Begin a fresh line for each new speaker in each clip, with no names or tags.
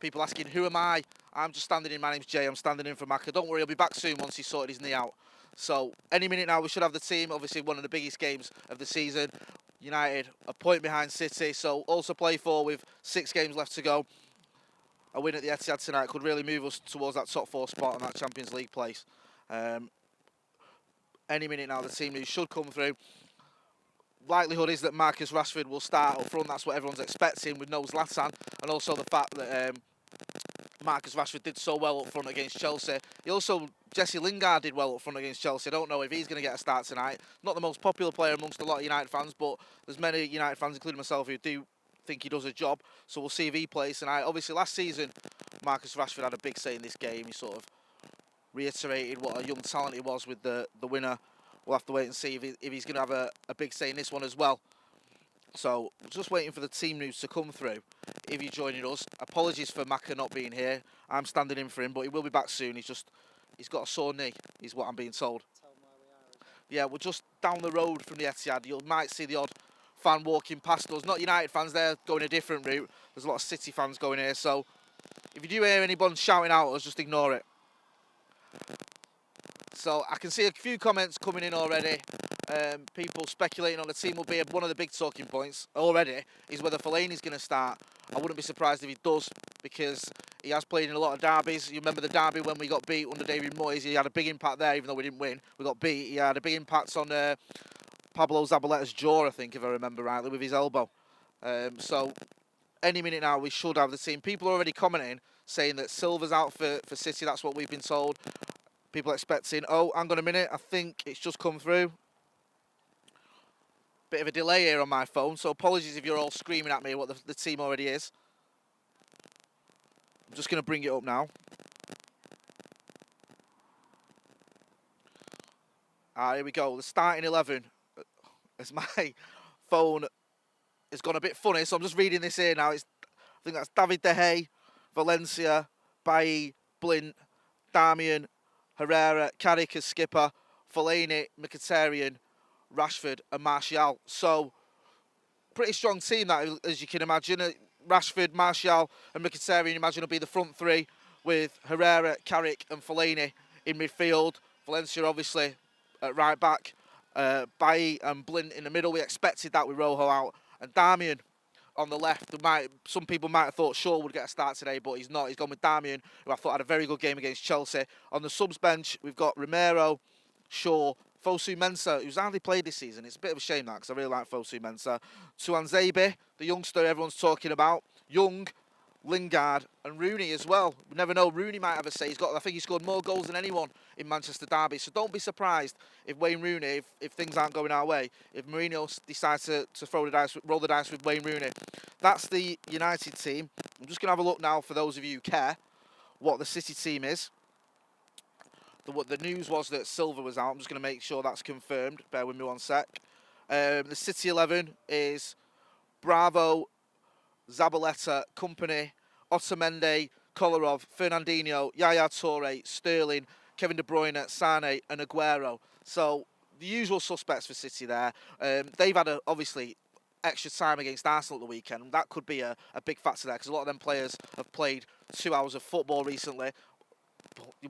People asking, who am I? I'm just standing in. My name's Jay. I'm standing in for Maka. Don't worry, he'll be back soon once he's sorted his knee out. So any minute now, we should have the team. Obviously, one of the biggest games of the season. United a point behind City, so also play for with 6 games left to go. A win at the Etihad tonight could really move us towards that top 4 spot and that Champions League place. Any minute now, the team news should come through. Likelihood is that Marcus Rashford will start up front. That's what everyone's expecting with no Zlatan, and also the fact that Marcus Rashford did so well up front against Chelsea. Jesse Lingard did well up front against Chelsea. I don't know if he's going to get a start tonight. Not the most popular player amongst a lot of United fans, but there's many United fans, including myself, who do think he does a job. So we'll see if he plays tonight. Obviously, last season, Marcus Rashford had a big say in this game. He sort of reiterated what a young talent he was with the winner. We'll have to wait and see if he's going to have a big say in this one as well. So, just waiting for the team news to come through. If you're joining us, apologies for Maka not being here. I'm standing in for him, but he will be back soon. He's got a sore knee, is what I'm being told. Yeah, we're just down the road from the Etihad. You might see the odd fan walking past us. Not United fans, they're going a different route. There's a lot of City fans going here, so if you do hear anyone shouting out at us, just ignore it. So I can see a few comments coming in already. People speculating on the team will be one of the big talking points already is whether Fellaini's going to start. I wouldn't be surprised if he does, because he has played in a lot of derbies. You remember the derby when we got beat under David Moyes? He had a big impact there, even though we didn't win. We got beat. He had a big impact on Pablo Zabaletta's jaw, I think, if I remember rightly, with his elbow. So any minute now, we should have the team. People are already commenting, saying that Silva's out for City. That's what we've been told. People expecting, oh, hang on a minute, I think it's just come through. Bit of a delay here on my phone, so apologies if you're all screaming at me what the team already is. I'm just going to bring it up now. Here we go, the starting 11. As my phone has gone a bit funny, so I'm just reading this here now. I think that's David De Gea, Valencia, Bailly, Blint, Darmian, Herrera, Carrick as skipper, Fellaini, Mkhitaryan, Rashford and Martial. So, pretty strong team that, as you can imagine. Rashford, Martial and Mkhitaryan, imagine, will be the front 3 with Herrera, Carrick and Fellaini in midfield. Valencia, obviously, at right back. Bailly and Blint in the middle. We expected that with Rojo out. And Darmian on the left. Some people might have thought Shaw would get a start today, but he's not. He's gone with Darmian, who I thought had a very good game against Chelsea. On the subs bench, we've got Romero, Shaw, Fosu Mensah, who's hardly played this season. It's a bit of a shame that, because I really like Fosu Mensah. Tuanzebe, the youngster everyone's talking about. Young, Lingard and Rooney as well. We never know, Rooney might have a say. I think he scored more goals than anyone in Manchester derby. So don't be surprised if Wayne Rooney, if things aren't going our way, if Mourinho decides to roll the dice with Wayne Rooney. That's the United team. I'm just going to have a look now, for those of you who care, what the City team is. The news was that Silva was out. I'm just going to make sure that's confirmed. Bear with me one sec. The City 11 is Bravo, Zabaleta, Kompany, Otamendi, Kolarov, Fernandinho, Yaya Toure, Sterling, Kevin De Bruyne, Sane and Aguero. So the usual suspects for City there. They've had, obviously, extra time against Arsenal at the weekend. That could be a big factor there, because a lot of them players have played 2 hours of football recently.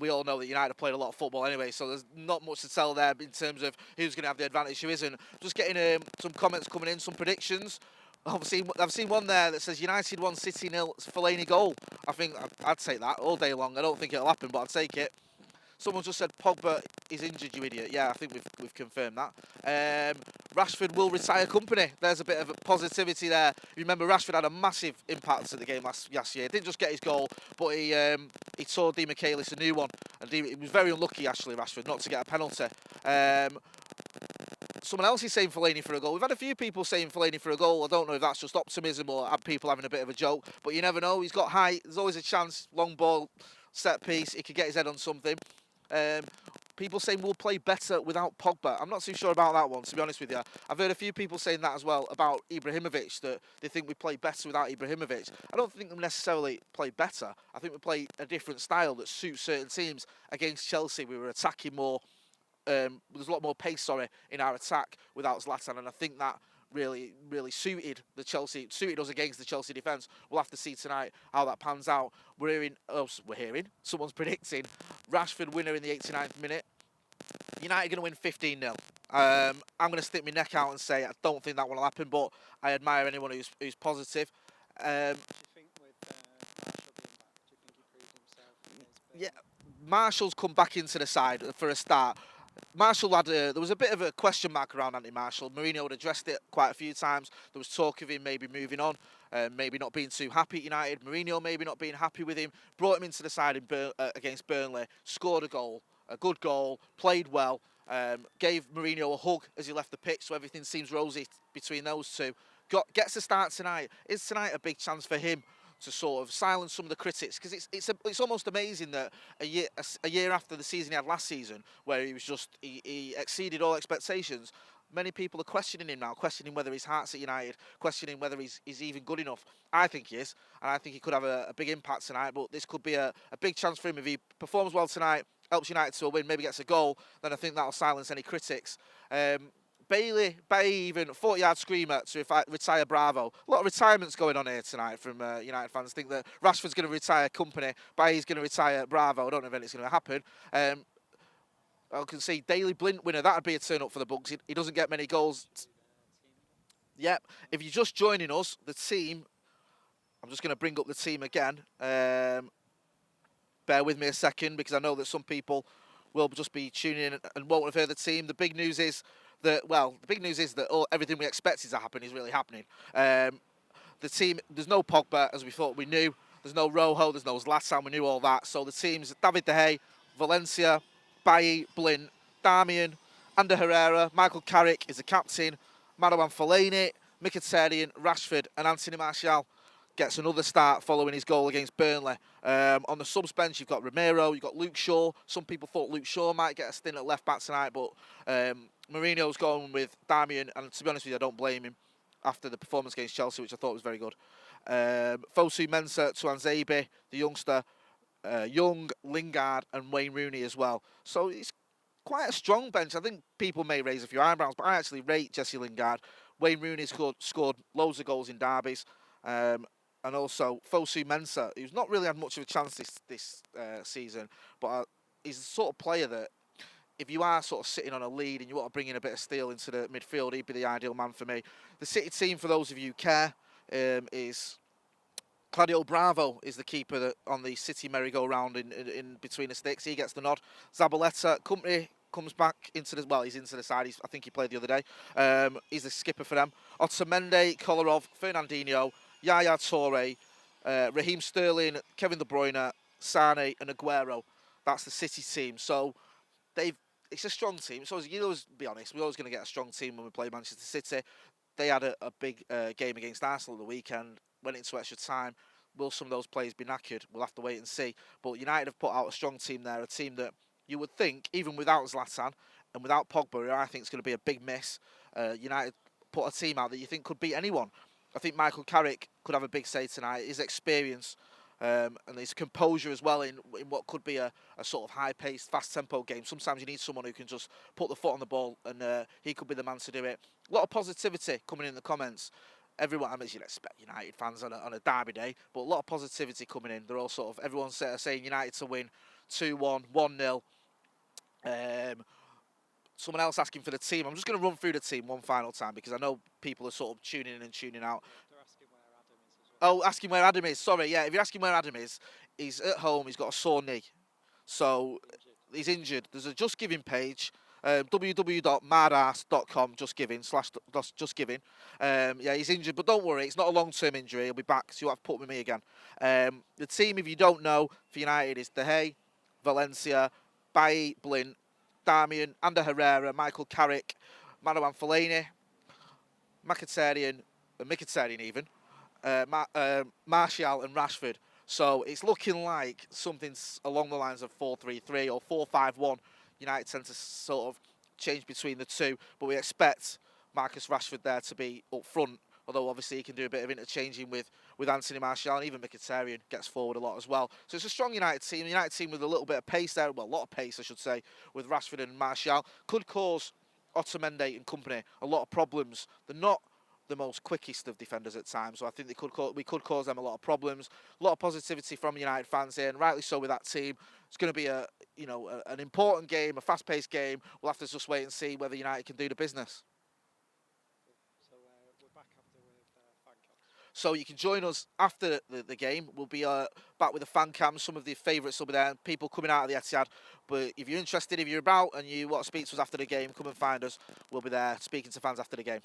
We all know that United have played a lot of football anyway, so there's not much to tell there in terms of who's going to have the advantage, who isn't. Just getting some comments coming in, some predictions. I've seen one there that says United 1, City 0, Fellaini goal. I think I'd take that all day long. I don't think it'll happen, but I'd take it. Someone just said Pogba is injured, you idiot. Yeah, I think we've confirmed that. Rashford will retire Kompany. There's a bit of a positivity there. You remember Rashford had a massive impact at the game last year. Didn't just get his goal, but he tore Di Michaelis a new one. And he was very unlucky, actually, Rashford, not to get a penalty. Someone else is saying Fellaini for a goal. We've had a few people saying Fellaini for a goal. I don't know if that's just optimism or people having a bit of a joke, but you never know. He's got height. There's always a chance. Long ball, set piece. He could get his head on something. People saying we'll play better without Pogba. I'm not too sure about that one, to be honest with you. I've heard a few people saying that as well about Ibrahimovic, that they think we play better without Ibrahimovic. I don't think we necessarily play better. I think we play a different style that suits certain teams. Against Chelsea, we were attacking more. There's a lot more pace, in our attack without Zlatan, and I think that really suited us against the Chelsea defence. We'll have to see tonight how that pans out. Someone's predicting Rashford winner in the 89th minute. United going to win 15-0. I'm going to stick my neck out and say I don't think that will happen, but I admire anyone who's positive.
Do you think with Marshall being back, do you think he proved himself?
Yeah, Marshall's come back into the side for a start. Marshall had there was a bit of a question mark around Anthony Marshall. Mourinho had addressed it quite a few times. There was talk of him maybe moving on, maybe not being too happy at United. Mourinho maybe not being happy with him. Brought him into the side against Burnley, scored a good goal, played well, gave Mourinho a hug as he left the pitch, so everything seems rosy between those two. Gets a start tonight. Is tonight a big chance for him to sort of silence some of the critics? Because it's almost amazing that a year after the season he had last season, where he exceeded all expectations, many people are questioning him now, questioning whether his heart's at United, questioning whether he's even good enough. I think he is, and I think he could have a big impact tonight, but this could be a big chance for him. If he performs well tonight, helps United to a win, maybe gets a goal, then I think that'll silence any critics. Bailey even 40-yard screamer to retire Bravo. A lot of retirements going on here tonight from United fans. Think that Rashford's going to retire Company, Bailey's going to retire Bravo. I don't know if it's going to happen. I can see Daily Blint winner. That would be a turn up for the Bucks. He doesn't get many goals. Yep. If you're just joining us, the team, I'm just going to bring up the team again. Bear with me a second, because I know that some people will just be tuning in and won't have heard the team. The big news is that everything we expected to happen is really happening. The team, there's no Pogba, as we thought we knew. There's no Rojo, there's no Zlatan, we knew all that. So the team's David De Gea, Valencia, Bailly, Blint, Darmian, Ander Herrera, Michael Carrick is the captain, Marouane Fellaini, Mkhitaryan, Rashford and Anthony Martial gets another start following his goal against Burnley. On the subs bench, you've got Romero, you've got Luke Shaw. Some people thought Luke Shaw might get a stint at left back tonight, but Mourinho's going with Darmian, and to be honest with you, I don't blame him after the performance against Chelsea, which I thought was very good. Fosu Mensah, Tuanzebe, the youngster, Young, Lingard and Wayne Rooney as well. So it's quite a strong bench. I think people may raise a few eyebrows, but I actually rate Jesse Lingard. Wayne Rooney scored loads of goals in derbies. And also Fosu Mensah, who's not really had much of a chance this season, but he's the sort of player that if you are sort of sitting on a lead and you want to bring in a bit of steel into the midfield, he'd be the ideal man for me. The City team, for those of you who care, is Claudio Bravo is the keeper on the City merry-go-round in between the sticks. He gets the nod. Zabaleta, Company comes back into the... Well, he's into the side. I think he played the other day. He's the skipper for them. Otamendi, Kolarov, Fernandinho, Yaya Toure, Raheem Sterling, Kevin De Bruyne, Sane and Aguero. That's the City team. So it's a strong team. So you always be honest, we're always going to get a strong team when we play Manchester City. They had a big game against Arsenal at the weekend, went into extra time. Will some of those players be knackered? We'll have to wait and see. But United have put out a strong team there, a team that you would think, even without Zlatan and without Pogba, I think it's going to be a big miss. United put a team out that you think could beat anyone. I think Michael Carrick could have a big say tonight. His experience and his composure as well in what could be a sort of high-paced, fast-tempo game. Sometimes you need someone who can just put the foot on the ball, and he could be the man to do it. A lot of positivity coming in the comments. Everyone, I mean, you'd expect United fans on a derby day, but a lot of positivity coming in. They're all sort of, everyone's saying United to win 2-1, 1-0. Someone else asking for the team. I'm just going to run through the team one final time because I know people are sort of tuning in and tuning out.
They're asking where Adam is as well.
Oh, asking where Adam is. Sorry, yeah. If you're asking where Adam is, he's at home. He's got a sore knee. So he's injured. There's a Just Giving page, www.madass.com, Just Giving. Yeah, he's injured, but don't worry. It's not a long-term injury. He'll be back, so you'll have to put with me again. The team, if you don't know, for United is De Gea, Valencia, Bailly, Blint, Darmian, Ander Herrera, Michael Carrick, Marouane Fellaini, Mkhitaryan even, Martial and Rashford. So it's looking like something along the lines of 4-3-3 or 4-5-1. United tend to sort of change between the two, but we expect Marcus Rashford there to be up front, although obviously he can do a bit of interchanging with Anthony Martial, and even Mkhitaryan gets forward a lot as well. So it's a strong United team with a little bit of pace there, well, a lot of pace I should say, with Rashford and Martial. Could cause Otamendi and company a lot of problems. They're not the most quickest of defenders at times. So I think we could cause them a lot of problems. A lot of positivity from United fans here, and rightly so with that team. It's going to be an important game, a fast-paced game. We'll have to just wait and see whether United can do the business.
So we're back after with fan cams.
So you can join us after the game. We'll be back with the fan cams. Some of the favourites will be there, people coming out of the Etihad. But if you're interested, if you're about and you want to speak to us after the game, come and find us. We'll be there speaking to fans after the game.